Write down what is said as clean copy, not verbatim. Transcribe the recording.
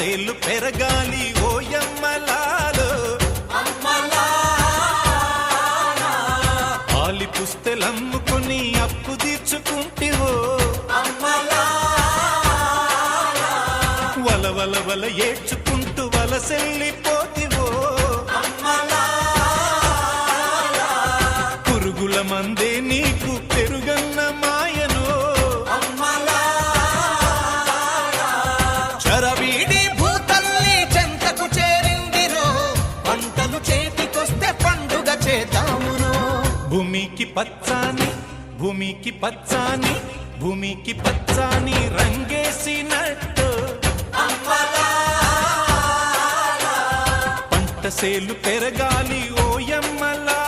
సేలు పెరగాలి ఓయమ్మలాలో ఆలి పుస్తెలమ్ముకుని అప్పు తీర్చుకుంటివో వల వల ఏడ్చుకుంటూ వలసెల్లిపోతివో పురుగుల మందే నీకు పెరుగన్న మాయనో చరవీడి భూతల్లి చెంతకు చేరిందిరో పంటలు చేతికొస్తే పండుగ చేద్దామురో భూమికి పచ్చాని భూమికి పచ్చాని భూమికి పచ్చాని రంగేసినట్టు పంట సేలు పెరగాలి ఓయమ్మలా